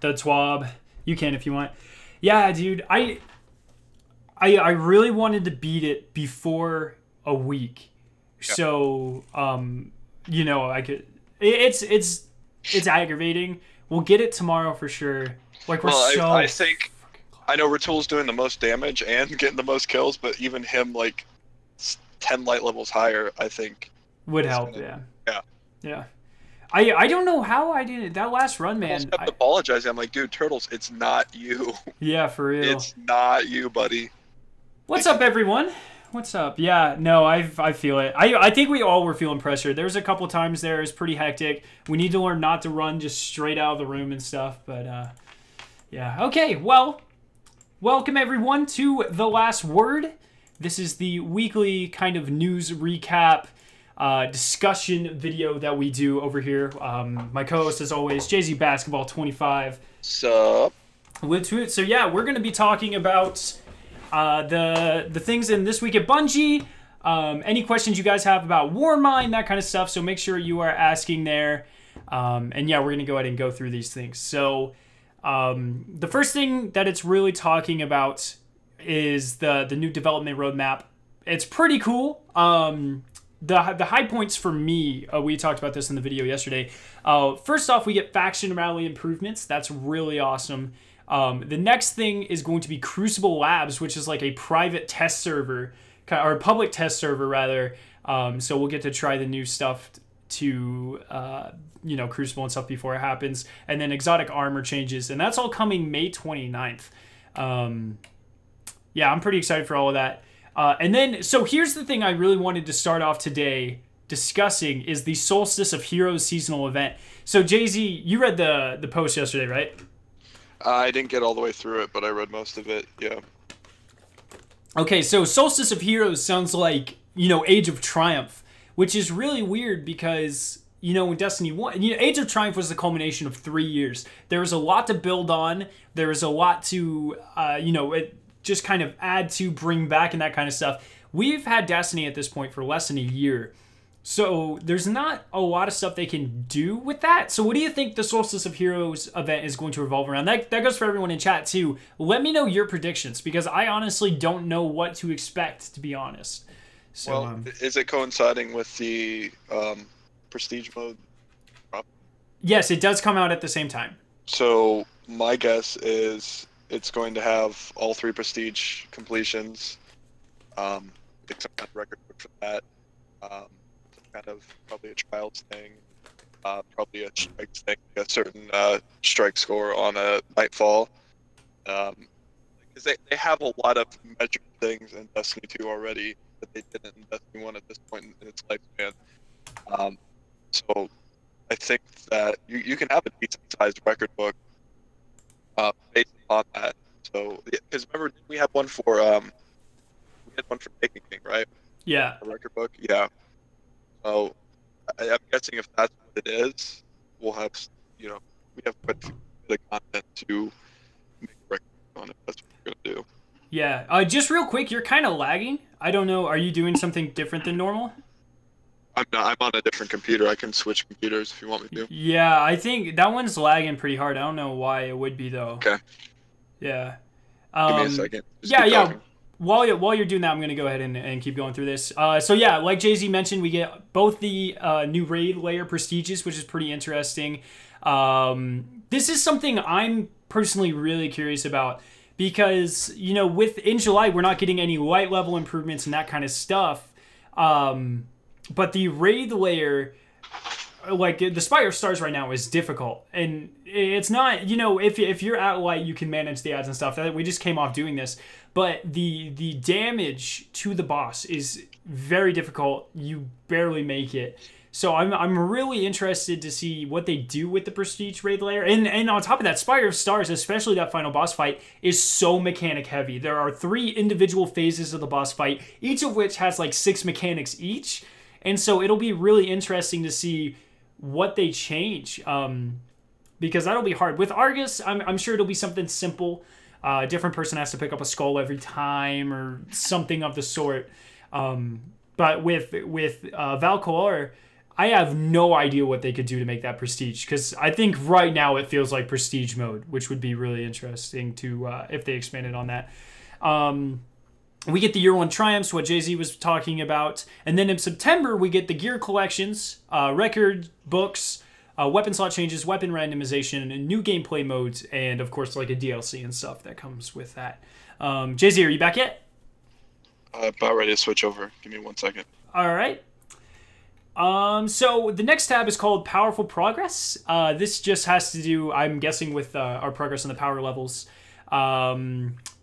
the TWAB. You can if you want. Yeah, dude. I really wanted to beat it before a week. Yeah. So, you know, I could... It's aggravating. We'll get it tomorrow for sure. Like, we're I think... I know Ratul's doing the most damage and getting the most kills, but even him, like, 10 light levels higher, I think... would help, Yeah. I don't know how I did it. That last run, man. I kept apologizing. I'm like, dude, Turtles, it's not you. Yeah, for real. It's not you, buddy. What's up, everyone? What's up? Yeah, no, I feel it. I think we all were feeling pressure. There was a couple times there. It was pretty hectic. We need to learn not to run just straight out of the room and stuff. But, yeah. Okay, well, welcome, everyone, to The Last Word. This is the weekly kind of news recap discussion video that we do over here. My co-host, as always, JZ Basketball 25. Sup? So yeah, we're going to be talking about the things in this week at Bungie. Any questions you guys have about Warmind, that kind of stuff. So make sure you are asking there. And yeah, we're going to go ahead and go through these things. So the first thing that it's really talking about is the new development roadmap. It's pretty cool. The high points for me, we talked about this in the video yesterday. First off, we get faction rally improvements. That's really awesome. The next thing is going to be Crucible Labs, which is like a private test server, or a public test server rather. So we'll get to try the new stuff to, you know, Crucible and stuff before it happens. And then exotic armor changes, and that's all coming May 29th. Yeah, I'm pretty excited for all of that. And then, so here's the thing I really wanted to start off today discussing is the Solstice of Heroes seasonal event. So, Jay-Z, you read the post yesterday, right? I didn't get all the way through it, but I read most of it, yeah. Okay, so Solstice of Heroes sounds like, you know, Age of Triumph, which is really weird because, you know, in Destiny 1, you know, Age of Triumph was the culmination of 3 years. There was a lot to build on. There was a lot to, you know, just kind of add to, bring back, and that kind of stuff. We've had Destiny at this point for less than a year. So there's not a lot of stuff they can do with that. So what do you think the Solstice of Heroes event is going to revolve around? That goes for everyone in chat too. Let me know your predictions, because I honestly don't know what to expect, to be honest. So, well, is it coinciding with the Prestige mode? Yes, it does come out at the same time. So my guess is it's going to have all 3 Prestige completions. It's some kind of record book for that. Some kind of probably a trials thing. Probably a strike thing, a certain strike score on a Nightfall. Because they have a lot of measured things in Destiny 2 already that they didn't in Destiny 1 at this point in its lifespan. So I think that you can have a decent-sized record book based on that. So, because remember, we had one for Taken King, right? Yeah. A record book, yeah. So I'm guessing if that's what it is, we'll have, you know, we have quite a few bit of content to make a record book on it. That's what we're gonna do. Yeah. Just real quick, you're kind of lagging. I don't know. Are you doing something different than normal? I'm not. I'm on a different computer. I can switch computers if you want me to. Yeah, I think that one's lagging pretty hard. I don't know why it would be though. Okay. Yeah. Give me a second. Just yeah. While you're doing that, I'm gonna go ahead and keep going through this. So yeah, like Jay-Z mentioned, we get both the new raid layer prestiges, which is pretty interesting. This is something I'm personally really curious about because, you know, in July we're not getting any light level improvements and that kind of stuff. But the raid layer, like the Spire of Stars right now, is difficult, and it's not, you know, if you're at light, you can manage the ads and stuff. We just came off doing this, but the damage to the boss is very difficult. You barely make it. So I'm really interested to see what they do with the Prestige raid layer, and on top of that, Spire of Stars, especially that final boss fight, is so mechanic heavy. There are 3 individual phases of the boss fight, each of which has like 6 mechanics each. And so it'll be really interesting to see what they change, because that'll be hard. With Argus, I'm sure it'll be something simple. A different person has to pick up a skull every time or something of the sort. But with Valkor, I have no idea what they could do to make that prestige, because I think right now it feels like prestige mode, which would be really interesting to if they expanded on that. We get the year 1 triumphs, what Jay-Z was talking about. And then in September, we get the gear collections, record books, weapon slot changes, weapon randomization, and new gameplay modes, and of course, like a DLC and stuff that comes with that. Jay-Z, are you back yet? About ready to switch over. Give me 1 second. All right. So the next tab is called Powerful Progress. This just has to do, I'm guessing, with our progress on the power levels.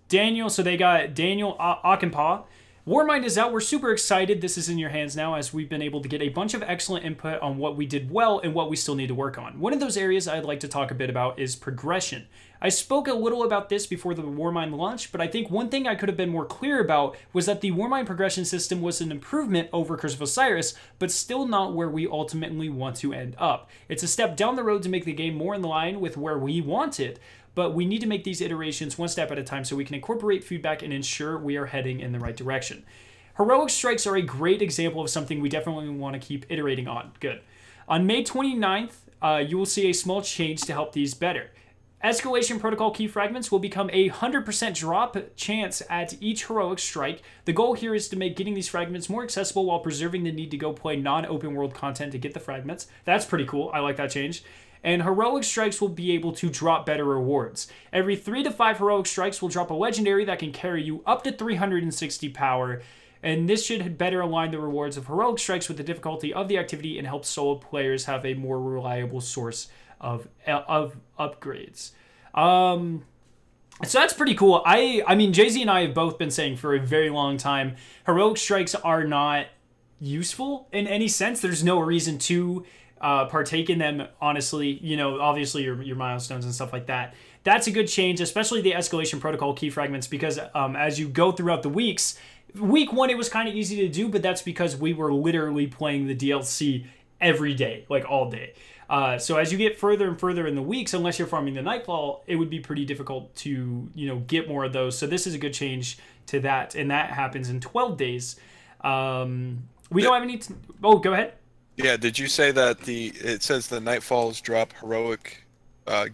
Daniel, so they got Daniel Akinpaw. Warmind is out. We're super excited. This is in your hands now, as we've been able to get a bunch of excellent input on what we did well and what we still need to work on. One of those areas I'd like to talk a bit about is progression. I spoke a little about this before the Warmind launch, but I think one thing I could have been more clear about was that the Warmind progression system was an improvement over Curse of Osiris, but still not where we ultimately want to end up. It's a step down the road to make the game more in line with where we want it, but we need to make these iterations one step at a time so we can incorporate feedback and ensure we are heading in the right direction. Heroic strikes are a great example of something we definitely want to keep iterating on. Good. On May 29th, you will see a small change to help these better. Escalation protocol key fragments will become a 100% drop chance at each heroic strike. The goal here is to make getting these fragments more accessible while preserving the need to go play non-open world content to get the fragments. That's pretty cool. I like that change. And heroic strikes will be able to drop better rewards. Every 3 to 5 heroic strikes will drop a legendary that can carry you up to 360 power. And this should better align the rewards of heroic strikes with the difficulty of the activity and help solo players have a more reliable source of upgrades. So that's pretty cool. I mean, Jay-Z and I have both been saying for a very long time, heroic strikes are not useful in any sense. There's no reason to partake in them, honestly. You know, obviously your milestones and stuff like that. That's a good change, especially the escalation protocol key fragments, because as you go throughout the weeks, week 1 it was kind of easy to do, but that's because we were literally playing the DLC every day, like all day. So as you get further and further in the weeks, unless you're farming the Nightfall, it would be pretty difficult to, you know, get more of those. So this is a good change to that, and that happens in 12 days. We don't have any... Oh, go ahead. Yeah, did you say that it says the Nightfalls drop heroic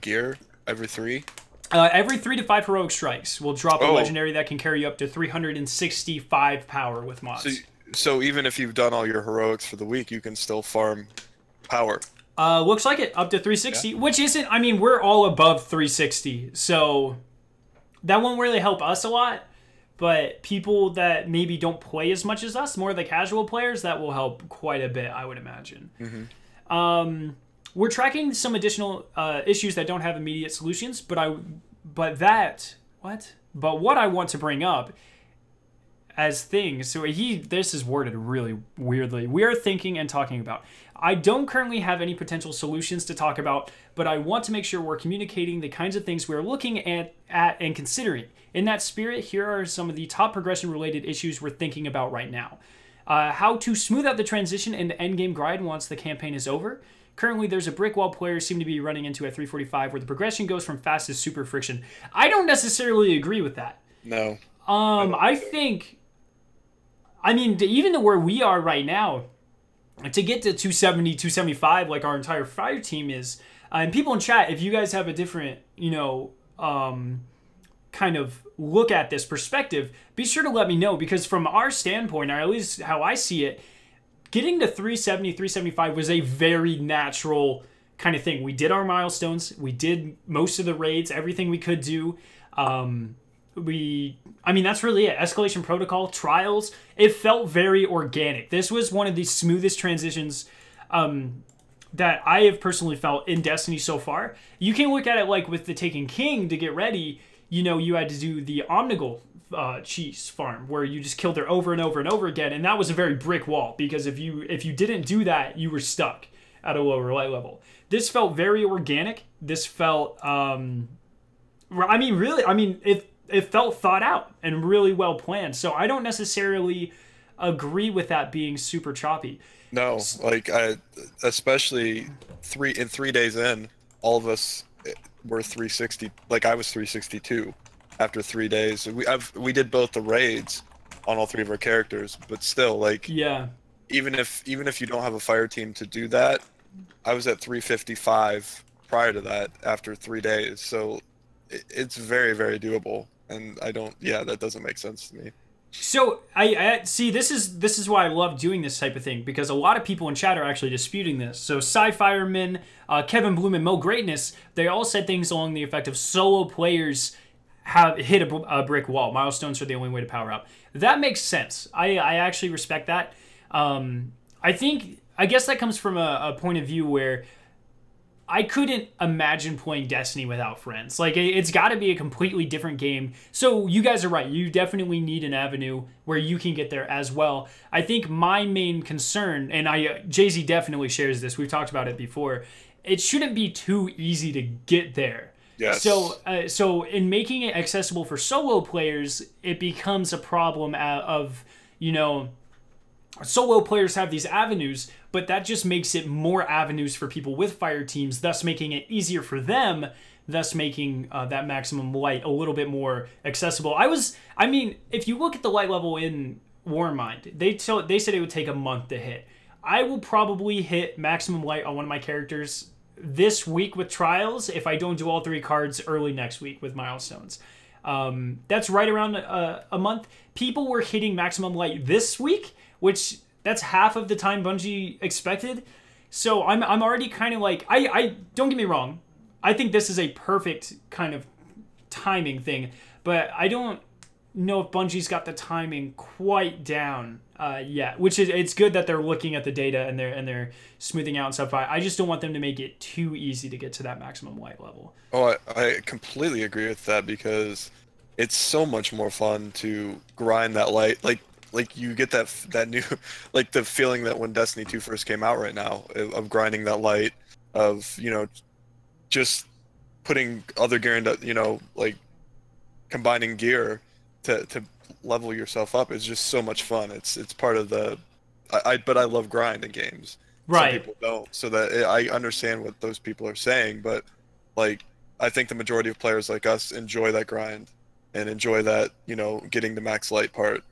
gear every 3? Every 3 to 5 heroic strikes will drop a legendary that can carry you up to 365 power with mods. So even if you've done all your heroics for the week, you can still farm power. Looks like it, up to 360, which isn't, I mean, we're all above 360, so that won't really help us a lot, but people that maybe don't play as much as us, more the casual players, that will help quite a bit, I would imagine. Mm-hmm. We're tracking some additional issues that don't have immediate solutions, but what I want to bring up as things, so this is worded really weirdly. We are thinking and talking about. I don't currently have any potential solutions to talk about, but I want to make sure we're communicating the kinds of things we're looking at and considering. In that spirit, here are some of the top progression-related issues we're thinking about right now. How to smooth out the transition into endgame grind once the campaign is over. Currently, there's a brick wall players seem to be running into at 345 where the progression goes from fast to super friction. I don't necessarily agree with that. No. I think... I mean, even to where we are right now, to get to 270, 275, like our entire fire team is, and people in chat, if you guys have a different, you know, kind of look at this perspective, be sure to let me know, because from our standpoint, or at least how I see it, getting to 370, 375 was a very natural kind of thing. We did our milestones, we did most of the raids, everything we could do. I mean, that's really it. Escalation protocol, trials, it felt very organic. This was one of the smoothest transitions that I have personally felt in Destiny so far. You can look at it like with the Taken King to get ready, you know, you had to do the Omnigul cheese farm where you just killed her over and over and over again, and that was a very brick wall, because if you didn't do that, you were stuck at a lower light level. This felt very organic. This felt, it felt thought out and really well planned. So I don't necessarily agree with that being super choppy. No, like especially 3 days in, all of us were 360. Like I was 362 after 3 days. We did both the raids on all 3 of our characters, but still, like, yeah, even if you don't have a fire team to do that, I was at 355 prior to that after 3 days. So it's very, very doable. And I don't, yeah, that doesn't make sense to me. So I see, this is why I love doing this type of thing, because a lot of people in chat are actually disputing this. So Sci-Fireman, Kevin Bloom, and Mo Greatness, they all said things along the effect of solo players have hit a brick wall. Milestones are the only way to power up. That makes sense. I actually respect that. I guess that comes from a point of view where I couldn't imagine playing Destiny without friends. Like, it's got to be a completely different game. So you guys are right. You definitely need an avenue where you can get there as well. I think my main concern, and Jay-Z definitely shares this, we've talked about it before, it shouldn't be too easy to get there. Yes. So in making it accessible for solo players, it becomes a problem of, solo players have these avenues, but that just makes it more avenues for people with fire teams, thus making it easier for them, thus making that maximum light a little bit more accessible. If you look at the light level in Warmind, they said it would take a month to hit. I will probably hit maximum light on one of my characters this week with trials if I don't do all 3 cards early next week with milestones. That's right around a month. People were hitting maximum light this week, which that's half of the time Bungie expected. So I'm already kind of like, I don't get me wrong, I think this is a perfect kind of timing thing, but I don't know if Bungie's got the timing quite down yet. Which is, it's good that they're looking at the data and they're smoothing out and stuff. I just don't want them to make it too easy to get to that maximum light level. Oh, I completely agree with that, because it's so much more fun to grind that light. Like you get that new, like the feeling that when Destiny 2 first came out right now, of grinding that light, of, just putting other gear into, like combining gear to level yourself up is just so much fun. It's part of the, but I love grind in games. Right. Some people don't, so that I understand what those people are saying, but like, I think the majority of players like us enjoy that grind and enjoy that, getting the max light part.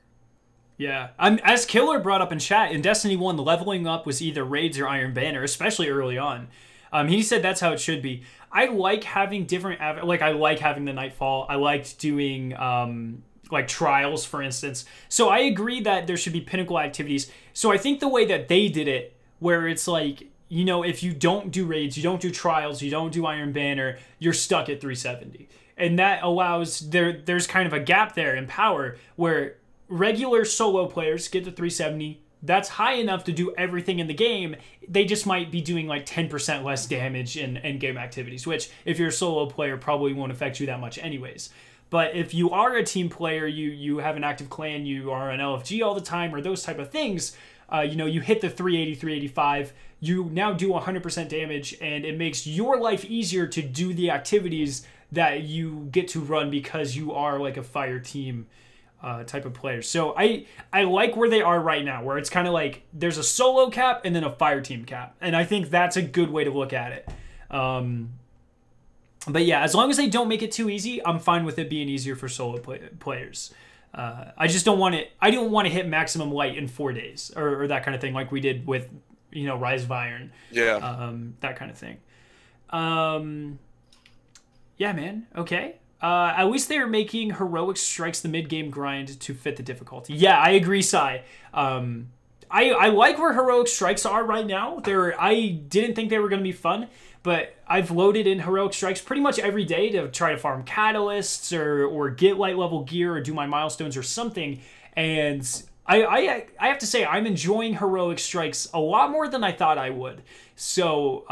Yeah, as Killer brought up in chat, in Destiny 1, the leveling up was either Raids or Iron Banner, especially early on. He said that's how it should be. I like having different, I like having the Nightfall. I liked doing, like, trials, for instance. So I agree that there should be pinnacle activities. So I think the way that they did it, where it's like, if you don't do Raids, you don't do trials, you don't do Iron Banner, you're stuck at 370. And that allows, there's kind of a gap there in power where regular solo players get to 370. That's high enough to do everything in the game. They just might be doing like 10% less damage in endgame activities, which if you're a solo player probably won't affect you that much anyways. But if you are a team player, you have an active clan, you are an LFG all the time, or those type of things, you hit the 380, 385, you now do 100% damage, and it makes your life easier to do the activities that you get to run because you are like a fire team type of player. So I like where they are right now, where it's kind of like there's a solo cap and then a fire team cap, and I think that's a good way to look at it. But yeah, as long as they don't make it too easy, I'm fine with it being easier for solo players. I just don't want it. I don't want to hit maximum light in 4 days or that kind of thing, like we did with Rise of Iron. Yeah. That kind of thing. Yeah, man. Okay. At least they are making heroic strikes the mid-game grind to fit the difficulty. Yeah, I agree, Sai. I like where heroic strikes are right now. I didn't think they were going to be fun, but I've loaded in heroic strikes pretty much every day to try to farm catalysts or get light level gear or do my milestones or something. And I have to say, I'm enjoying heroic strikes a lot more than I thought I would. So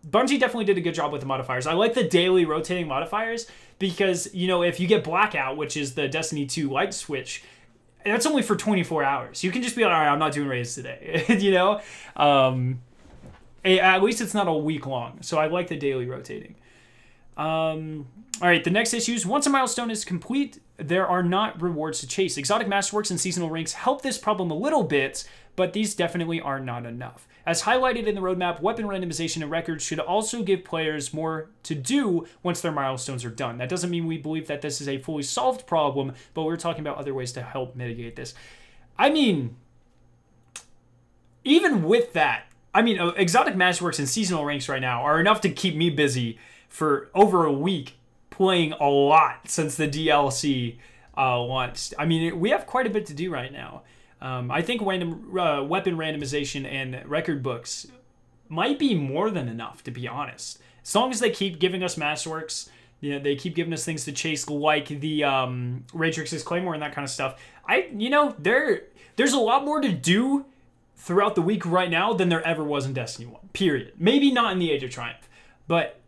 Bungie definitely did a good job with the modifiers. I like the daily rotating modifiers because, if you get Blackout, which is the Destiny 2 light switch, that's only for 24 hours. You can just be like, all right, I'm not doing raids today, At least it's not a week long. So I like the daily rotating. All right, the next issue is once a milestone is complete, there are not rewards to chase. Exotic Masterworks and seasonal ranks help this problem a little bit, but these definitely are not enough. As highlighted in the roadmap, weapon randomization and records should also give players more to do once their milestones are done. That doesn't mean we believe that this is a fully solved problem, but we're talking about other ways to help mitigate this. I mean, even with that, I mean, exotic masterworks and seasonal ranks right now are enough to keep me busy for over a week, playing a lot since the DLC launched. I mean, we have quite a bit to do right now. I think random weapon randomization and record books might be more than enough, to be honest. As long as they keep giving us masterworks, you know, they keep giving us things to chase, like the Raytrix's Claymore and that kind of stuff. There's a lot more to do throughout the week right now than there ever was in Destiny 1. Period. Maybe not in the Age of Triumph, but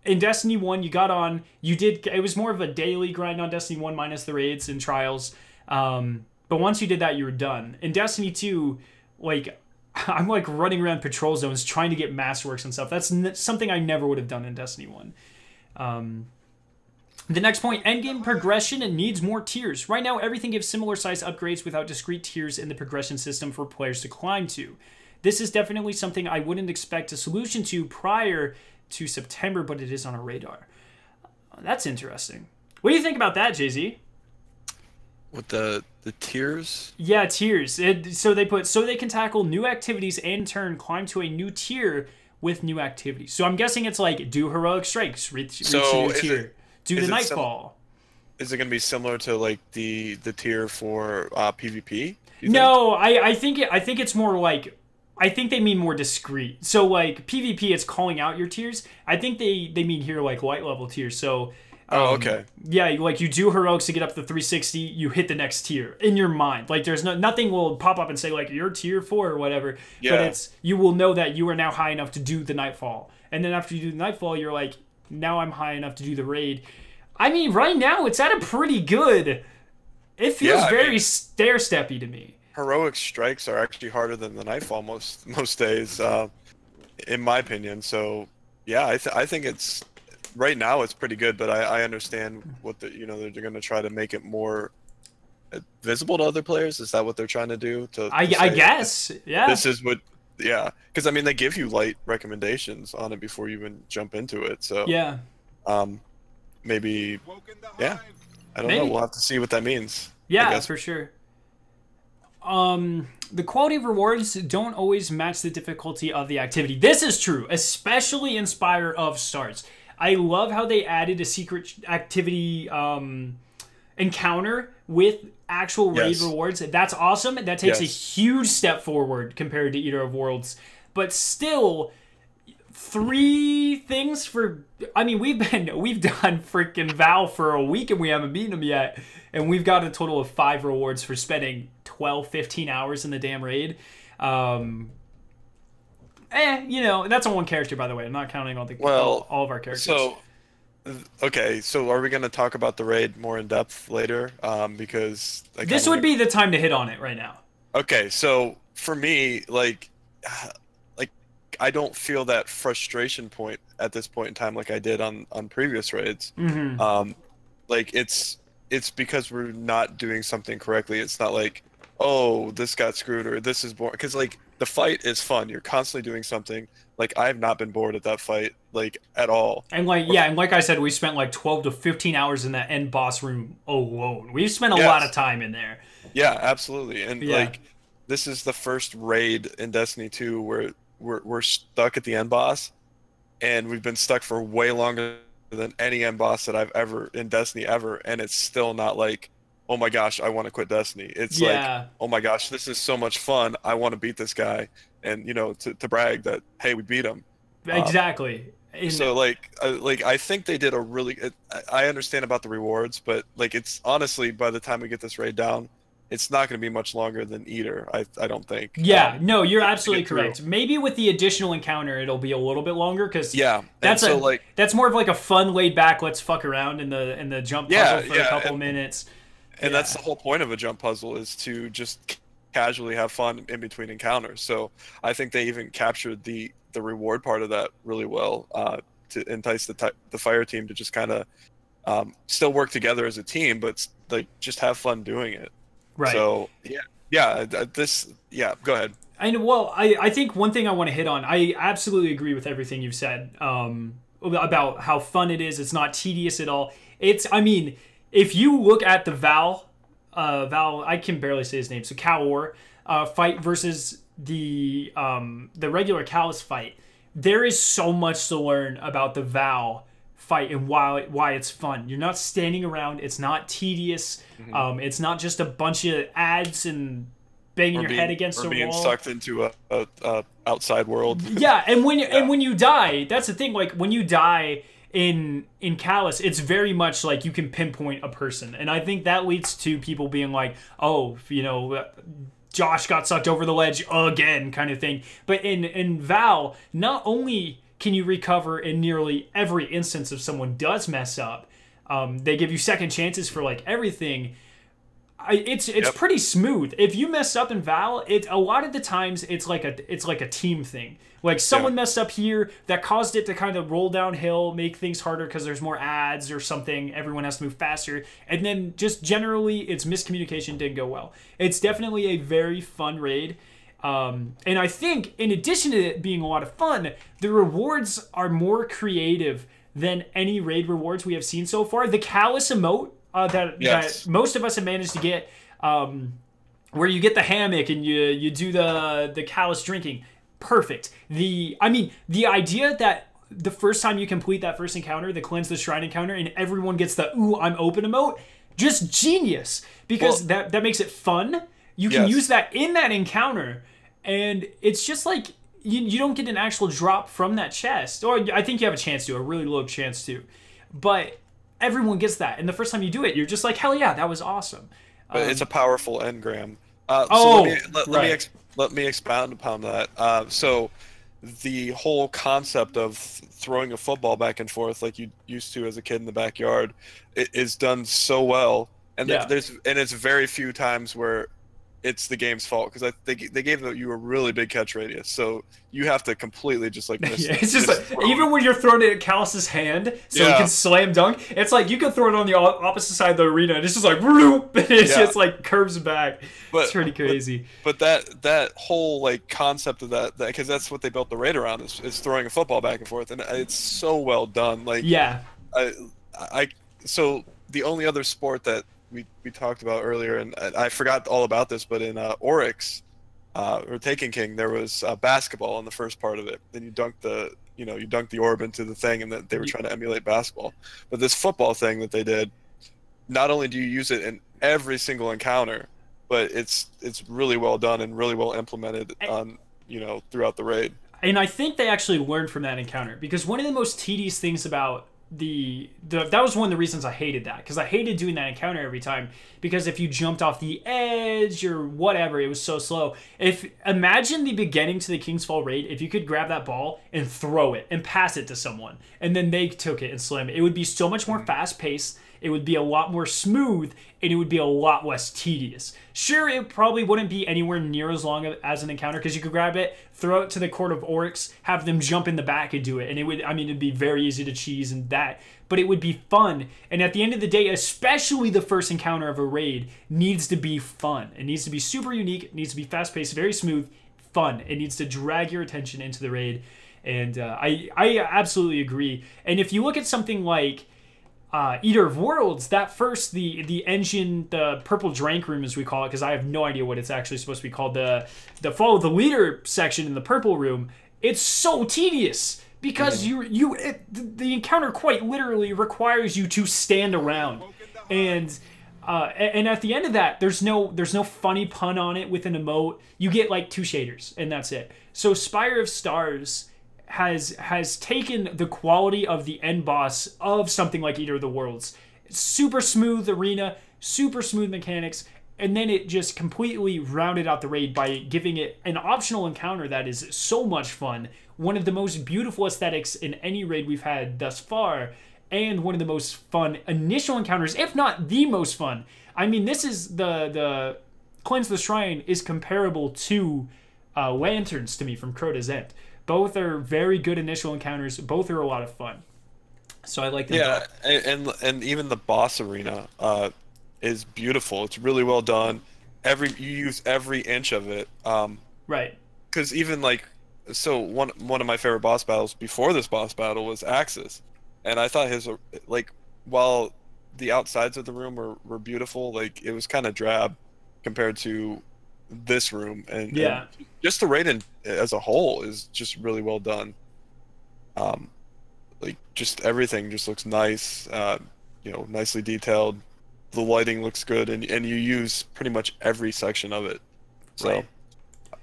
in Destiny 1, you got on, it was more of a daily grind on Destiny 1 minus the raids and trials. But once you did that, you were done. In Destiny 2, like, I'm like running around patrol zones trying to get masterworks and stuff. That's something I never would have done in Destiny 1. The next point, endgame progression needs more tiers. Right now, everything gives similar size upgrades without discrete tiers in the progression system for players to climb to. This is definitely something I wouldn't expect a solution to prior to September, but it is on our radar. That's interesting. What do you think about that, Jay-Z? With the tiers? Yeah, tiers. So they can tackle new activities and in turn climb to a new tier with new activities. So I'm guessing it's like do heroic strikes, reach a new tier. Do the Nightfall. Is it going to be similar to like the tier for PvP? No, I think it's more like, I think they mean more discreet. So like PvP, it's calling out your tiers. I think they mean here like light level tiers. So okay. Yeah, like you do heroics to get up to 360, you hit the next tier in your mind. Like there's nothing will pop up and say like you're tier 4 or whatever. Yeah. But you will know that you are now high enough to do the Nightfall. And then after you do the Nightfall, you're like, now I'm high enough to do the raid. I mean, right now it's at a pretty good. It feels very stair-steppy to me. Heroic strikes are actually harder than the Nightfall most days, in my opinion. So yeah, I think it's right now it's pretty good, but I understand what they're going to try to make it more visible to other players. Is that what they're trying to do? I guess, yeah. This is what, yeah, because I mean they give you light recommendations on it before you even jump into it. So yeah, maybe, yeah, I don't know. We'll have to see what that means. Yeah, for sure. The quality of rewards don't always match the difficulty of the activity. This is true, especially in Spire of Stars. I love how they added a secret activity encounter with actual raid rewards. That's awesome. That takes a huge step forward compared to Eater of Worlds. But still, 3 things for... I mean, we've done freaking Val for a week and we haven't beaten them yet. And we've got a total of 5 rewards for spending 12, 15 hours in the damn raid. That's on one character, by the way. I'm not counting all of our characters. So, okay, so are we going to talk about the raid more in depth later? Because this would be the time to hit on it right now. Okay, so for me, like I don't feel that frustration point at this point in time like I did on previous raids. Mm-hmm. Like it's because we're not doing something correctly. It's not like, oh, this got screwed or this is boring. Because like the fight is fun. You're constantly doing something. Like I have not been bored at that fight like at all. And like I said, we spent like 12 to 15 hours in that end boss room alone. We've spent a lot of time in there. Yeah, absolutely. And like this is the first raid in Destiny 2 where we're stuck at the end boss, and we've been stuck for way longer than any end boss that I've ever in Destiny ever, and it's still not like, oh my gosh, I want to quit Destiny. It's like, oh my gosh, this is so much fun. I want to beat this guy, and to brag that, hey, we beat him. Exactly. So I think they did a really. I understand about the rewards, but like it's honestly by the time we get this raid down, it's not going to be much longer than Eater, I don't think. Yeah, no, you're absolutely correct. Maybe with the additional encounter, it'll be a little bit longer because that's more of like a fun, laid back, let's fuck around in the jump puzzle for a couple minutes. And that's the whole point of a jump puzzle, is to just casually have fun in between encounters. So I think they even captured the reward part of that really well to entice the fire team to just kind of still work together as a team, but like just have fun doing it. Right. So go ahead. I think one thing I want to hit on, I absolutely agree with everything you've said about how fun it is. It's not tedious at all. If you look at the Val, I can barely say his name, so Kaor fight versus the regular Callus fight, there is so much to learn about the Val fight and why it's fun. You're not standing around. It's not tedious. It's not just a bunch of ads and banging your head against a wall. Or being sucked into a outside world. Yeah, and when you die, that's the thing. Like when you die in Callus, it's very much like you can pinpoint a person, and I think that leads to people being like, oh, you know, Josh got sucked over the ledge again, kind of thing. But in Val, not only can you recover in nearly every instance if someone does mess up, they give you second chances for like everything. It's pretty smooth. If you mess up in Val, a lot of the times it's like a team thing. Like someone messed up here that caused it to kind of roll downhill, make things harder because there's more ads or something. Everyone has to move faster, and then just generally it's miscommunication, didn't go well. It's definitely a very fun raid. And I think in addition to it being a lot of fun, the rewards are more creative than any raid rewards we have seen so far. The Callus emote that most of us have managed to get, where you get the hammock and you do the Callus drinking, perfect. The idea that the first time you complete that first encounter, the Cleanse the Shrine encounter, and everyone gets the "Ooh, I'm open" emote, just genius, because that makes it fun. You can use that in that encounter, and it's just like you don't get an actual drop from that chest, or I think you have a chance to, a really low chance to, but everyone gets that, and the first time you do it, you're just like, hell yeah, that was awesome. But it's a powerful engram. Let me expound upon that. So the whole concept of throwing a football back and forth like you used to as a kid in the backyard is done so well, and it's very few times where it's the game's fault, because they gave you a really big catch radius, so you have to completely just like miss it's just like, even when you're throwing it at Callus's hand so he can slam dunk, it's like you can throw it on the opposite side of the arena and it's just like whoop, and it just like curves back. It's pretty crazy. But that whole like concept of that, because that's what they built the raid around, is throwing a football back and forth, and it's so well done. Like so the only other sport that we talked about earlier, and I forgot all about this, but in Oryx or Taken King, there was basketball in the first part of it. Then you dunk the orb into the thing, and that they were trying to emulate basketball. But this football thing that they did, not only do you use it in every single encounter, but it's really well done and really well implemented on throughout the raid. And I think they actually learned from that encounter, because one of the most tedious things about that was one of the reasons I hated that, because I hated doing that encounter every time, because if you jumped off the edge or whatever, it was so slow. Imagine the beginning to the King's Fall raid, if you could grab that ball and throw it and pass it to someone, and then they took it and slammed it. It would be so much more fast paced, it would be a lot more smooth, and it would be a lot less tedious. Sure, it probably wouldn't be anywhere near as long as an encounter, because you could grab it, throw it to the court of Oryx, have them jump in the back and do it, and it'd be very easy to cheese and that, but it would be fun. And at the end of the day, especially the first encounter of a raid needs to be fun. It needs to be super unique, it needs to be fast-paced, very smooth, fun. It needs to drag your attention into the raid, and I absolutely agree. And if you look at something like Eater of Worlds, that first, the engine, the purple drank room as we call it, because I have no idea what it's actually supposed to be called, the follow the leader section in the purple room, it's so tedious, because the encounter quite literally requires you to stand around, and at the end of that, there's no funny pun on it with an emote. You get like 2 shaders and that's it. So Spire of Stars has taken the quality of the end boss of something like Eater of the Worlds. Super smooth arena, super smooth mechanics, and then it just completely rounded out the raid by giving it an optional encounter that is so much fun. One of the most beautiful aesthetics in any raid we've had thus far, and one of the most fun initial encounters, if not the most fun. I mean, this is the Cleanse the Shrine is comparable to Lanterns to me from Crota's End. Both are very good initial encounters. Both are a lot of fun. So I like them. Yeah, and even the boss arena is beautiful. It's really well done. You use every inch of it. Right. Because even one of my favorite boss battles before this boss battle was Axis, and I thought his while the outsides of the room were beautiful, like it was kind of drab compared to this room, and just the raid as a whole is just really well done. Like just everything just looks nice, nicely detailed. The lighting looks good, and you use pretty much every section of it. So, right.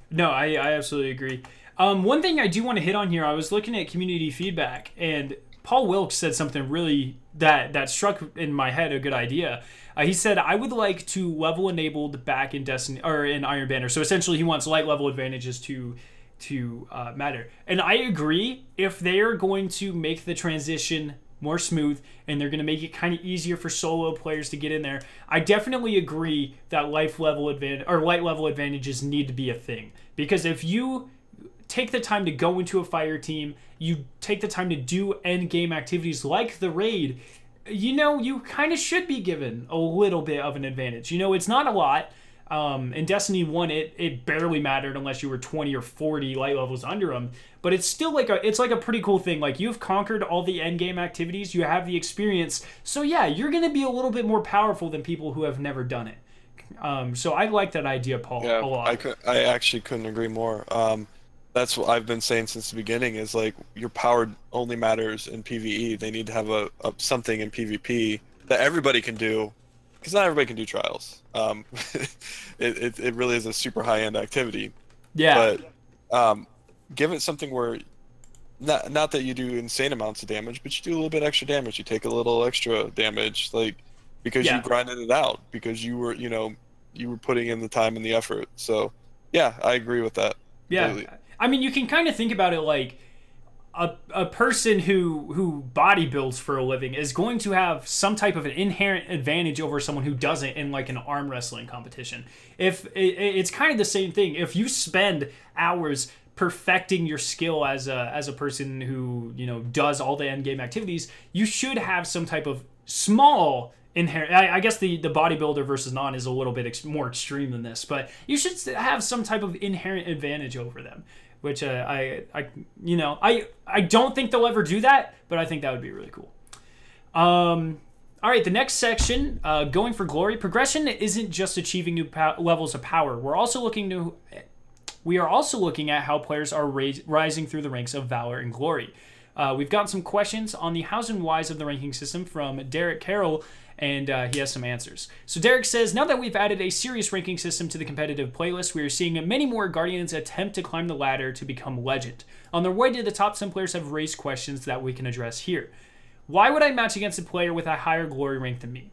No, I absolutely agree. One thing I do want to hit on here, I was looking at community feedback, and Paul Wilkes said something really that struck in my head a good idea. He said, I would like to level enabled back in Destiny or in Iron Banner. So essentially he wants light level advantages to matter. And I agree, if they are going to make the transition more smooth and they're going to make it kind of easier for solo players to get in there, I definitely agree that light level advantages need to be a thing. Because if you take the time to go into a fire team, you take the time to do end game activities like the raid, you kind of should be given a little bit of an advantage. It's not a lot. In Destiny 1, it barely mattered unless you were 20 or 40 light levels under them. But it's still like a pretty cool thing. Like, you've conquered all the end game activities, you have the experience. So yeah, you're going to be a little bit more powerful than people who have never done it. So I like that idea, Paul, a lot. I actually couldn't agree more. That's what I've been saying since the beginning, is like, your power only matters in PvE. They need to have a something in PvP that everybody can do, because not everybody can do trials. It really is a super high-end activity. Yeah. But give it something where, not that you do insane amounts of damage, but you do a little bit extra damage. You take a little extra damage, like, because you grinded it out, because you were putting in the time and the effort. So yeah, I agree with that. Yeah. Completely. I mean, you can kind of think about it like a person who bodybuilds for a living is going to have some type of an inherent advantage over someone who doesn't in like an arm wrestling competition. If it's kind of the same thing. If you spend hours perfecting your skill as a person who does all the end game activities, you should have some type of small inherent. I guess the bodybuilder versus non is a little bit more extreme than this, but you should have some type of inherent advantage over them. Which I don't think they'll ever do that, but I think that would be really cool. All right, the next section, going for glory. Progression isn't just achieving new levels of power. We are also looking at how players are rising through the ranks of valor and glory. We've gotten some questions on the hows and whys of the ranking system from Derek Carroll, and he has some answers. So Derek says, now that we've added a serious ranking system to the competitive playlist, we are seeing many more Guardians attempt to climb the ladder to become legend. On their way to the top, some players have raised questions that we can address here. Why would I match against a player with a higher glory rank than me?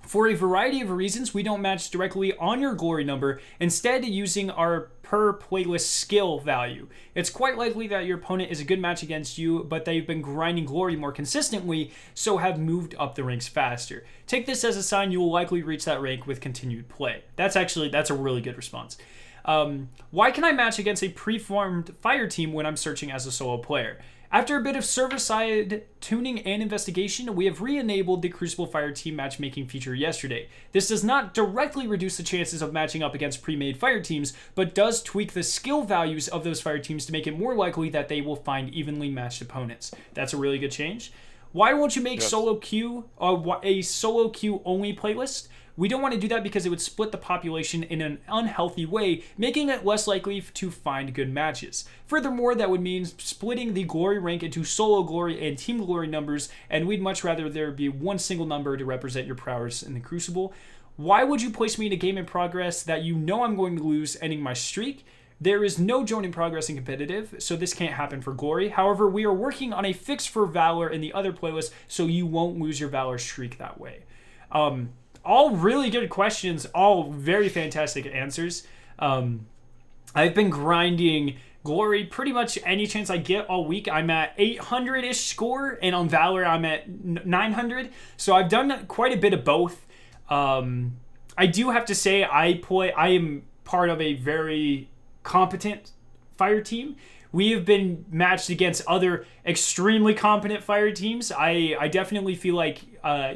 For a variety of reasons, we don't match directly on your glory number, instead using our per playlist skill value. It's quite likely that your opponent is a good match against you, but they've been grinding glory more consistently, so have moved up the ranks faster. Take this as a sign you will likely reach that rank with continued play. That's a really good response. Why can I match against a preformed fire team when I'm searching as a solo player? After a bit of server-side tuning and investigation, we have re-enabled the Crucible Fire Team matchmaking feature yesterday. This does not directly reduce the chances of matching up against pre-made fire teams, but does tweak the skill values of those fire teams to make it more likely that they will find evenly matched opponents. That's a really good change. Why won't you make solo queue a solo queue only playlist? We don't want to do that because it would split the population in an unhealthy way, making it less likely to find good matches. Furthermore, that would mean splitting the glory rank into solo glory and team glory numbers, and we'd much rather there be one single number to represent your prowess in the Crucible. Why would you place me in a game in progress that you know I'm going to lose, ending my streak? There is no join in progress in competitive, so this can't happen for glory. However, we are working on a fix for Valor in the other playlist, so you won't lose your Valor streak that way. All really good questions, all very fantastic answers. I've been grinding glory pretty much any chance I get all week. I'm at 800-ish score, and on Valor I'm at 900. So I've done quite a bit of both. I do have to say I am part of a very competent fire team. We have been matched against other extremely competent fire teams. I definitely feel like,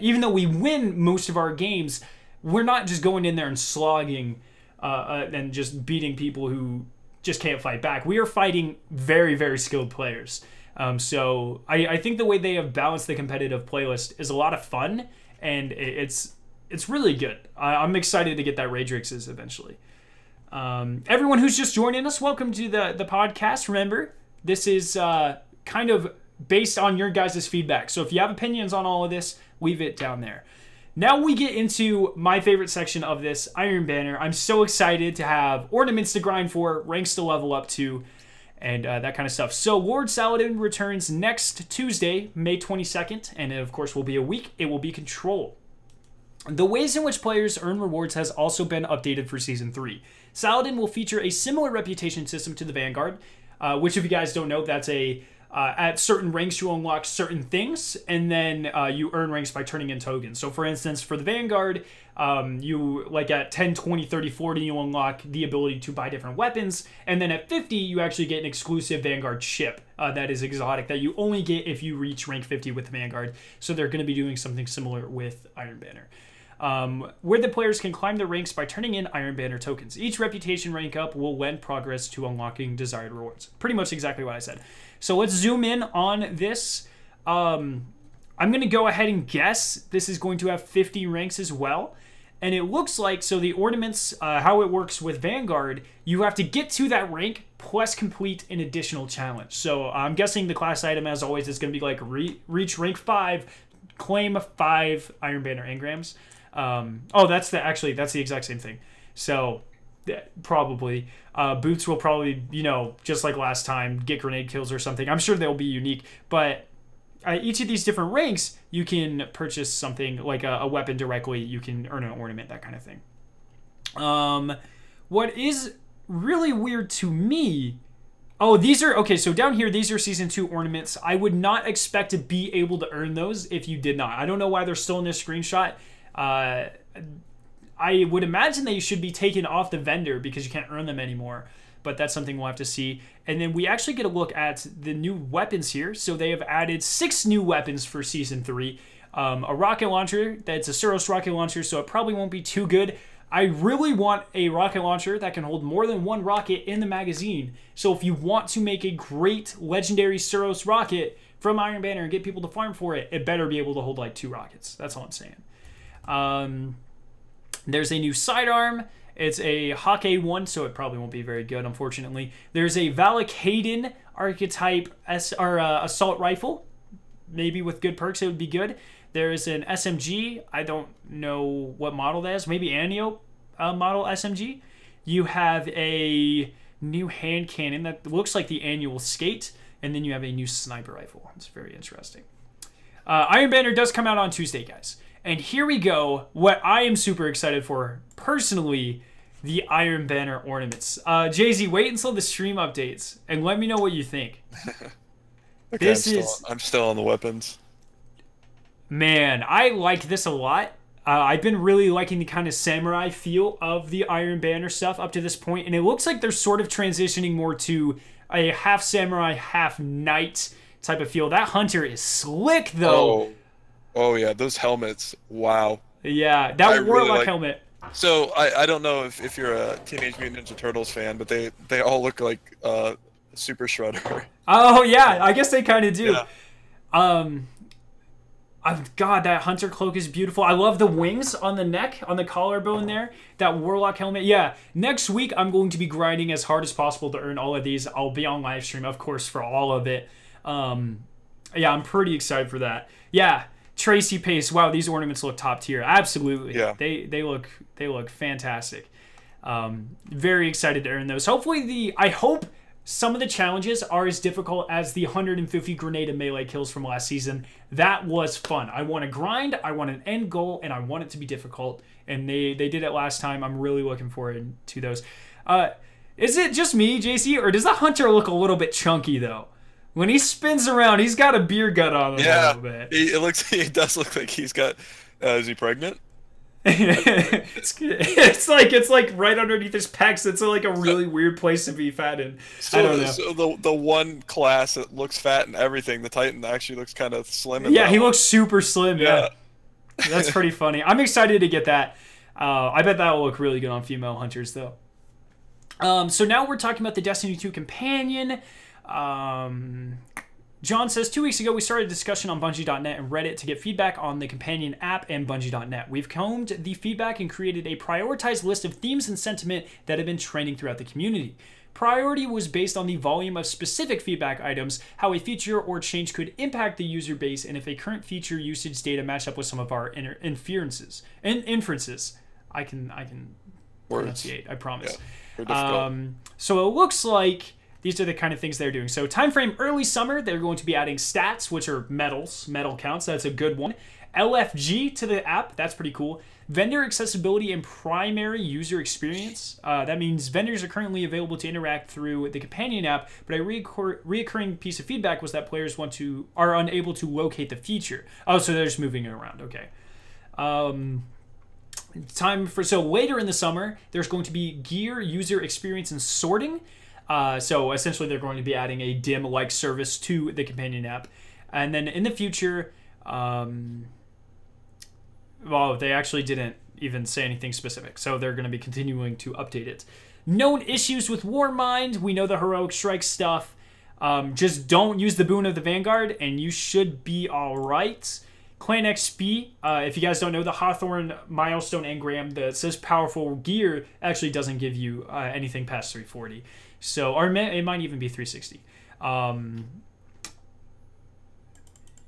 even though we win most of our games, we're not just going in there and slogging and just beating people who just can't fight back. We are fighting very, very skilled players. So I think the way they have balanced the competitive playlist is a lot of fun, and it's really good. I'm excited to get that Raydrix's eventually. Everyone who's just joining us, welcome to the podcast. Remember, this is kind of based on your guys' feedback. So if you have opinions on all of this, leave it down there. Now we get into my favorite section of this, Iron Banner. I'm so excited to have ornaments to grind for, ranks to level up to, and that kind of stuff. So Lord Saladin returns next Tuesday, May 22nd, and it, of course, will be a week. It will be Control. The ways in which players earn rewards has also been updated for Season 3. Saladin will feature a similar reputation system to the Vanguard, which if you guys don't know, that's at certain ranks you unlock certain things, and then you earn ranks by turning in tokens. So for instance, for the Vanguard, you like at 10, 20, 30, 40, you unlock the ability to buy different weapons, and then at 50, you actually get an exclusive Vanguard ship that is exotic that you only get if you reach rank 50 with the Vanguard. So they're going to be doing something similar with Iron Banner. Where the players can climb the ranks by turning in Iron Banner tokens. Each reputation rank up will lend progress to unlocking desired rewards. Pretty much exactly what I said. So let's zoom in on this. I'm going to go ahead and guess this is going to have 50 ranks as well. And it looks like, so the ornaments, how it works with Vanguard, you have to get to that rank plus complete an additional challenge. So I'm guessing the class item, as always, is going to be like reach rank 5, claim 5 Iron Banner engrams. That's the exact same thing. So probably boots will probably, just like last time, get grenade kills or something. I'm sure they'll be unique, but each of these different ranks, you can purchase something like a weapon directly. You can earn an ornament, that kind of thing. What is really weird to me, so down here, these are Season 2 ornaments. I would not expect to be able to earn those if you did not. I don't know why they're still in this screenshot. I would imagine they should be taken off the vendor because you can't earn them anymore, but that's something we'll have to see. And then we actually get a look at the new weapons here. So they have added 6 new weapons for Season 3. A rocket launcher, that's a Suros rocket launcher, so it probably won't be too good. I really want a rocket launcher that can hold more than one rocket in the magazine. So if you want to make a great legendary Suros rocket from Iron Banner and get people to farm for it, it better be able to hold like 2 rockets. That's all I'm saying. There's a new sidearm. It's a Hawk A1, so it probably won't be very good, unfortunately. There's a Valakaden archetype assault rifle. Maybe with good perks, it would be good. There is an SMG. I don't know what model that is. Maybe Anio model SMG. You have a new hand cannon that looks like the annual skate. And then you have a new sniper rifle. It's very interesting. Iron Banner does come out on Tuesday, guys. And here we go. What I am super excited for, personally, the Iron Banner ornaments. Jay-Z, wait until the stream updates and let me know what you think. Okay, I'm still on the weapons. Man, I like this a lot. I've been really liking the kind of samurai feel of the Iron Banner stuff up to this point, and it looks like they're sort of transitioning more to a half samurai, half knight type of feel. That hunter is slick, though. Oh yeah, those helmets. Wow. Yeah, that Warlock helmet. So I don't know if you're a Teenage Mutant Ninja Turtles fan, but they all look like Super Shredder. Oh yeah, I guess they kind of do. Yeah. God, that hunter cloak is beautiful. I love the wings on the neck, on the collarbone there. That Warlock helmet. Yeah, next week I'm going to be grinding as hard as possible to earn all of these. I'll be on live stream, of course, for all of it. Yeah, I'm pretty excited for that. Yeah. Tracy Pace, wow, these ornaments look top tier. Absolutely. Yeah. They look fantastic. Very excited to earn those. Hopefully I hope some of the challenges are as difficult as the 150 grenade and melee kills from last season. That was fun. I want to grind, I want an end goal, and I want it to be difficult. And they did it last time. I'm really looking forward to those. Is it just me, JC, or does the hunter look a little bit chunky though? When he spins around, he's got a beer gut on him a little bit. It does look like he's got. Is he pregnant? it's like right underneath his pecs. It's like a really weird place to be fat in. I don't know. So the one class that looks fat and everything, the Titan actually looks kind of slim. Yeah, he looks super slim. Yeah. That's pretty funny. I'm excited to get that. I bet that will look really good on female hunters though. So now we're talking about the Destiny 2 companion. John says, 2 weeks ago, we started a discussion on Bungie.net and Reddit to get feedback on the companion app and Bungie.net. We've combed the feedback and created a prioritized list of themes and sentiment that have been trending throughout the community. Priority was based on the volume of specific feedback items, how a feature or change could impact the user base, and if a current feature usage data match up with some of our inferences. I can pronunciate, I promise. Yeah, so it looks like these are the kind of things they're doing. So time frame early summer, they're going to be adding stats, which are metal counts. That's a good one. LFG to the app. That's pretty cool. Vendor accessibility and primary user experience. That means vendors are currently available to interact through the companion app, but a reoccurring piece of feedback was that players are unable to locate the feature. Oh, so they're just moving it around. Okay. So later in the summer, there's going to be gear user experience and sorting. So essentially, they're going to be adding a dim-like service to the companion app, and then in the future. Well, they actually didn't even say anything specific, so they're going to be continuing to update it. Known issues with Warmind. We know the heroic strike stuff. Just don't use the boon of the Vanguard, and you should be all right. Clan XP. If you guys don't know, the Hawthorne milestone engram that says powerful gear actually doesn't give you anything past 340. So, or it might even be 360.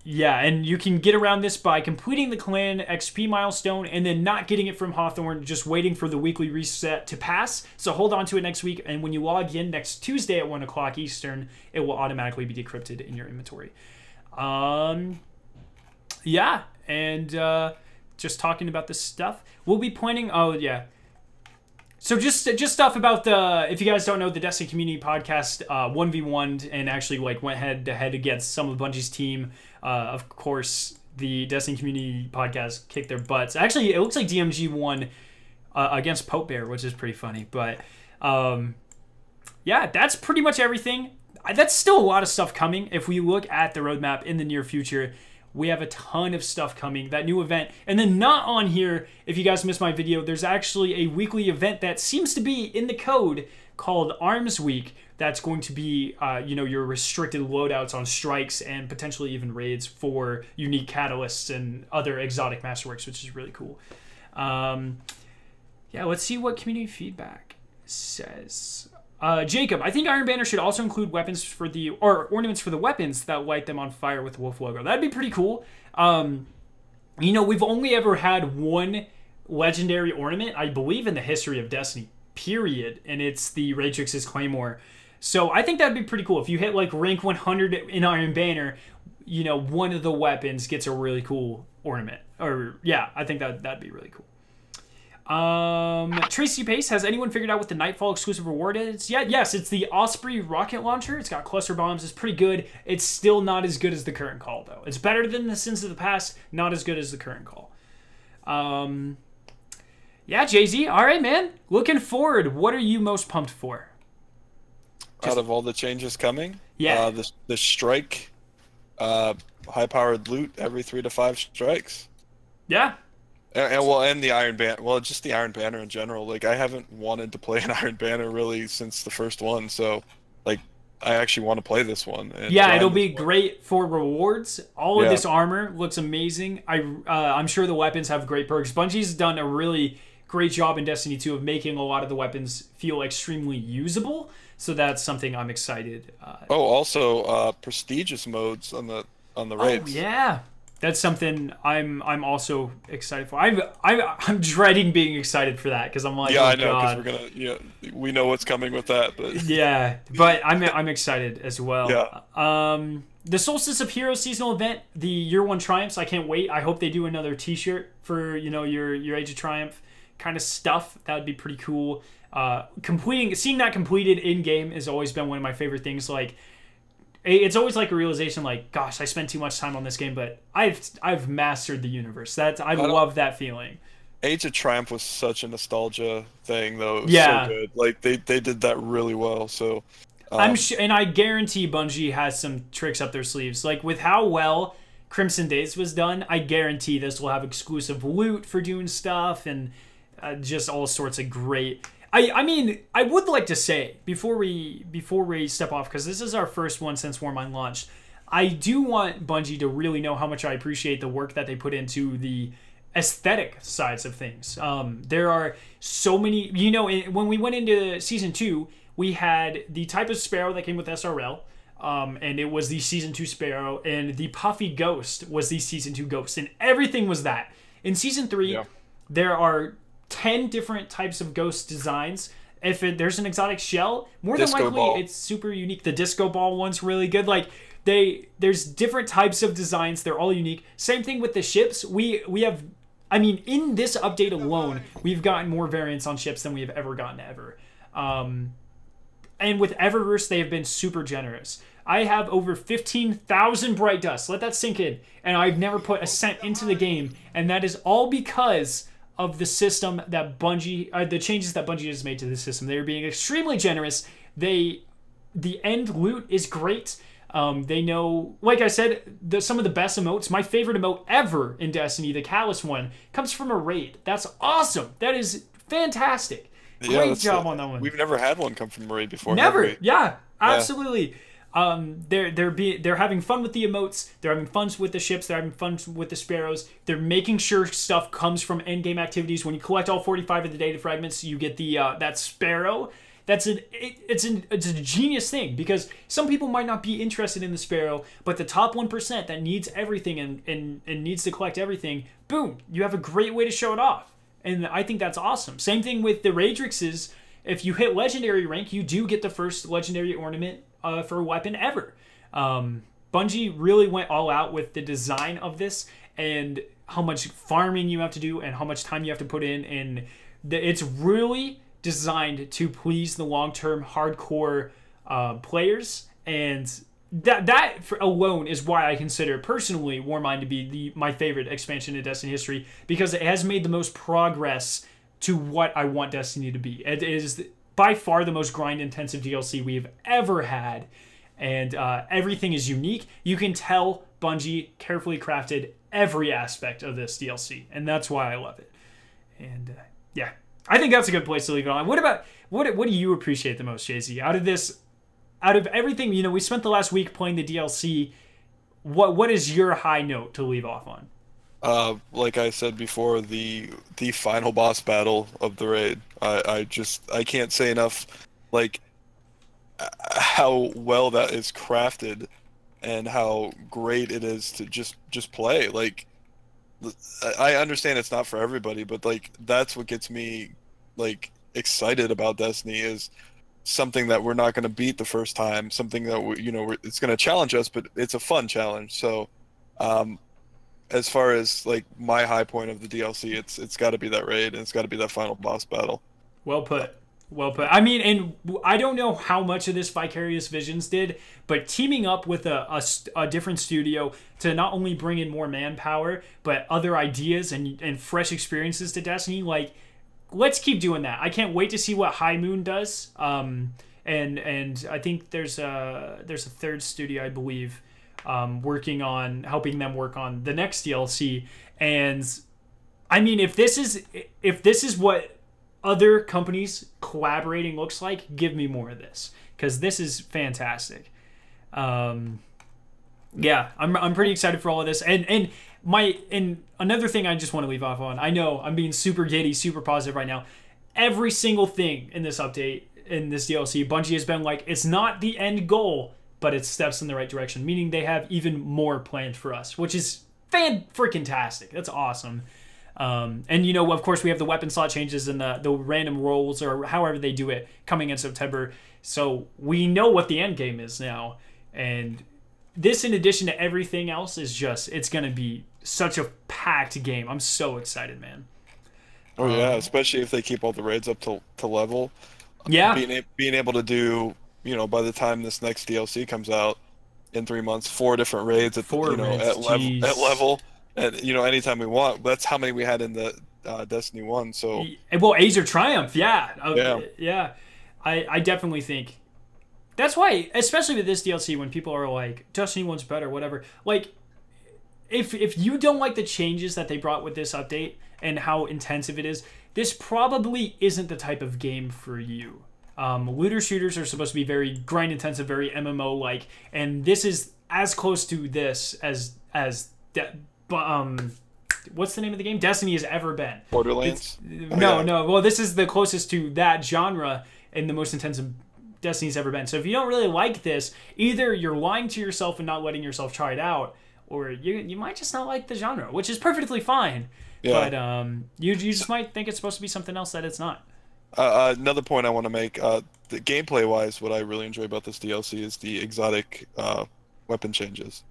Yeah, and you can get around this by completing the clan XP milestone and then not getting it from Hawthorne, just waiting for the weekly reset to pass. So hold on to it next week, and when you log in next Tuesday at 1 o'clock Eastern, it will automatically be decrypted in your inventory. Yeah, and just talking about this stuff. We'll be pointing... Oh, yeah. So just stuff about the, if you guys don't know, the Destiny Community Podcast 1v1'd and actually like went head to head against some of Bungie's team. Of course, the Destiny Community Podcast kicked their butts. Actually, it looks like DMG won against Pope Bear, which is pretty funny. But yeah, that's pretty much everything. That's still a lot of stuff coming. If we look at the roadmap in the near future, we have a ton of stuff coming, that new event. And then not on here, if you guys missed my video, there's actually a weekly event that seems to be in the code called Arms Week. That's going to be, your restricted loadouts on strikes and potentially even raids for unique catalysts and other exotic masterworks, which is really cool. Yeah, let's see what community feedback says. Jacob, I think Iron Banner should also include weapons for ornaments for the weapons that light them on fire with the wolf logo. That'd be pretty cool. We've only ever had one legendary ornament, I believe, in the history of Destiny, period, and it's the Raytrix's Claymore. So I think that'd be pretty cool. If you hit like rank 100 in Iron Banner, one of the weapons gets a really cool ornament. Or yeah, I think that'd be really cool. Tracy Pace, has anyone figured out what the Nightfall exclusive reward is yet? Yes, it's the Osprey rocket launcher. It's got cluster bombs. It's pretty good. It's still not as good as the current call, though. It's better than the Sins of the Past, not as good as the current call. Yeah, Jay-Z. All right, man. Looking forward. What are you most pumped for? Out of all the changes coming? Yeah. The strike, high-powered loot every 3 to 5 strikes. Yeah. And the Iron Banner. Well, just the Iron Banner in general. Like, I haven't wanted to play an Iron Banner really since the first one, so like I actually want to play this one. Yeah, it'll be great for rewards. All of this armor looks amazing. I'm sure the weapons have great perks. Bungie's done a really great job in Destiny 2 of making a lot of the weapons feel extremely usable. So that's something I'm excited. Also prestigious modes on the raids. Oh yeah. That's something I'm also excited for. I'm dreading being excited for that because I'm like, I know, because we know what's coming with that, but yeah, but I'm excited as well. Yeah. The Solstice of Heroes seasonal event, the Year 1 Triumphs. I can't wait. I hope they do another T-shirt for your Age of Triumph kind of stuff. That would be pretty cool. Seeing that completed in game has always been one of my favorite things. Like, it's always like a realization, like, gosh, I spent too much time on this game, but I've mastered the universe. I love that feeling. Age of Triumph was such a nostalgia thing, though. It was so good. Like they did that really well. So I'm sure, and I guarantee Bungie has some tricks up their sleeves. Like with how well Crimson Days was done, I guarantee this will have exclusive loot for doing stuff and just all sorts of great. I mean, I would like to say before we step off, because this is our first one since Warmind launched. I do want Bungie to really know how much I appreciate the work that they put into the aesthetic sides of things. There are so many, when we went into Season 2, we had the type of Sparrow that came with SRL, and it was the Season 2 Sparrow, and the Puffy Ghost was the Season 2 Ghost, and everything was that. In Season 3, there are 10 different types of ghost designs. If there's an exotic shell, more than likely it's super unique. The disco ball one's really good. Like, there's different types of designs. They're all unique. Same thing with the ships. We have, I mean, in this update alone, we've gotten more variants on ships than we have ever gotten ever. And with Eververse, they have been super generous. I have over 15,000 Bright Dust. Let that sink in. And I've never put a cent into the game. And that is all because of the system that Bungie, the changes that Bungie has made to the system. They are being extremely generous. The end loot is great. They know, like I said, some of the best emotes. My favorite emote ever in Destiny, the Callous one, comes from a raid. That's awesome. That is fantastic. Great job on that one. We've never had one come from a raid before. Never. Yeah, absolutely. They're having fun with the emotes. They're having fun with the ships. They're having fun with the Sparrows. They're making sure stuff comes from end game activities. When you collect all 45 of the data fragments, you get the that Sparrow. It's a genius thing, because some people might not be interested in the Sparrow, but the top 1% that needs everything and needs to collect everything, boom, you have a great way to show it off. And I think that's awesome. Same thing with the Radrixes. If you hit legendary rank, you do get the first legendary ornament for a weapon ever. Bungie really went all out with the design of this and how much farming you have to do and how much time you have to put in. And it's really designed to please the long-term hardcore players. And that alone is why I consider personally Warmind to be my favorite expansion in Destiny history, because it has made the most progress to what I want Destiny to be. It is by far the most grind-intensive DLC we've ever had, and everything is unique. You can tell Bungie carefully crafted every aspect of this DLC, and that's why I love it. And yeah, I think that's a good place to leave it on. What do you appreciate the most, Jay-Z? Out of everything, we spent the last week playing the DLC. What is your high note to leave off on? Like I said before, the final boss battle of the raid. I can't say enough, like, how well that is crafted and how great it is to just play. Like, I understand it's not for everybody, but like, that's what gets me like excited about Destiny, is something that we're not going to beat the first time, something that it's going to challenge us, but it's a fun challenge. So as far as like my high point of the DLC, it's got to be that raid, and it's got to be that final boss battle. Well put. I mean, and I don't know how much of this Vicarious Visions did, but teaming up with a different studio to not only bring in more manpower, but other ideas and fresh experiences to Destiny, like, let's keep doing that. I can't wait to see what High Moon does. And I think there's a third studio, I believe, helping them work on the next DLC. And I mean, if this is what other companies collaborating looks like, give me more of this, because this is fantastic. Yeah, I'm pretty excited for all of this. And another thing I just want to leave off on, I know I'm being super giddy, super positive right now. Every single thing in this update, in this DLC, Bungie has been like, it's not the end goal, but it's steps in the right direction, meaning they have even more planned for us, which is fan-freaking-tastic. That's awesome. And of course, we have the weapon slot changes and the random rolls, or however they do it, coming in September. So we know what the end game is now. And this, in addition to everything else, is it's going to be such a packed game. I'm so excited, man. Oh yeah, especially if they keep all the raids up to level. Yeah. Being able to do, by the time this next DLC comes out in 3 months, 4 different raids at level. And anytime we want. That's how many we had in the Destiny 1. So well, Azer Triumph, yeah. I definitely think that's why, especially with this DLC, when people are like, Destiny 1's better, whatever. Like, if you don't like the changes that they brought with this update and how intensive it is, this probably isn't the type of game for you. Looter shooters are supposed to be very grind intensive, very MMO like, and this is as close to this what's the name of the game? Destiny has ever been. Borderlands? No. Well, this is the closest to that genre and the most intensive Destiny's ever been. So if you don't really like this, either you're lying to yourself and not letting yourself try it out, or you might just not like the genre, which is perfectly fine. Yeah. But you just might think it's supposed to be something else that it's not. Another point I want to make, the gameplay-wise, what I really enjoy about this DLC is the exotic weapon changes.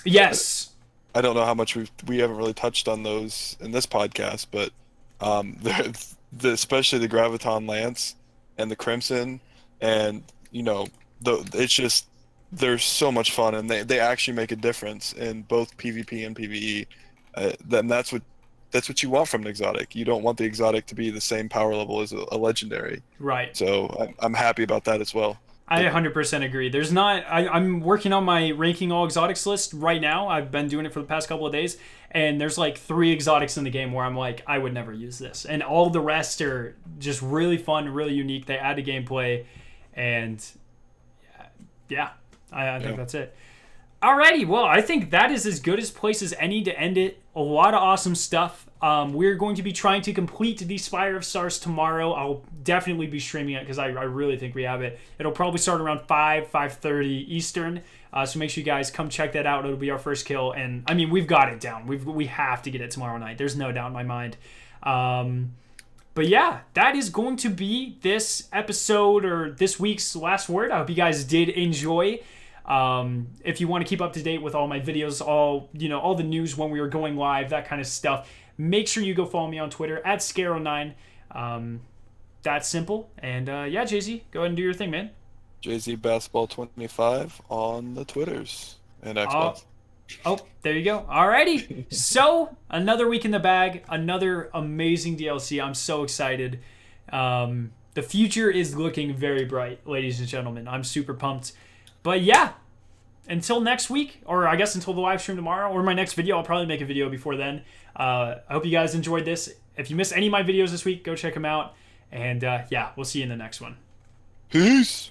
Yes. I don't know how much we haven't really touched on those in this podcast, but especially the Graviton Lance and the Crimson, and it's just they're so much fun, and they actually make a difference in both PvP and PvE. Then that's what you want from an exotic. You don't want the exotic to be the same power level as a legendary. Right. So I'm happy about that as well. I 100% agree. There's not. I'm working on my ranking all exotics list right now. I've been doing it for the past couple of days, and there's like 3 exotics in the game where I'm like, I would never use this, and all the rest are just really fun, really unique. They add to gameplay, and yeah, I think that's it. Alrighty, well, I think that is as good a place as any to end it. A lot of awesome stuff. We're going to be trying to complete the Spire of Stars tomorrow. I'll definitely be streaming it because I really think we have it. It'll probably start around 5:30 Eastern. So make sure you guys come check that out. It'll be our first kill. And, I mean, we've got it down. We have to get it tomorrow night. There's no doubt in my mind. But, yeah, that is going to be this episode or this week's last word. I hope you guys did enjoy. If you want to keep up to date with all my videos, all the news when we were going live, that kind of stuff, make sure you go follow me on Twitter at Skarrow9. That's simple. And yeah, Jay-Z, go ahead and do your thing, man. Jay-Z Basketball 25 on the Twitters and Xbox. Oh, there you go. Alrighty. So another week in the bag, another amazing DLC. I'm so excited. The future is looking very bright, ladies and gentlemen. I'm super pumped. But yeah, until next week, or I guess until the live stream tomorrow, or my next video, I'll probably make a video before then. I hope you guys enjoyed this. If you missed any of my videos this week, go check them out. And yeah, we'll see you in the next one. Peace.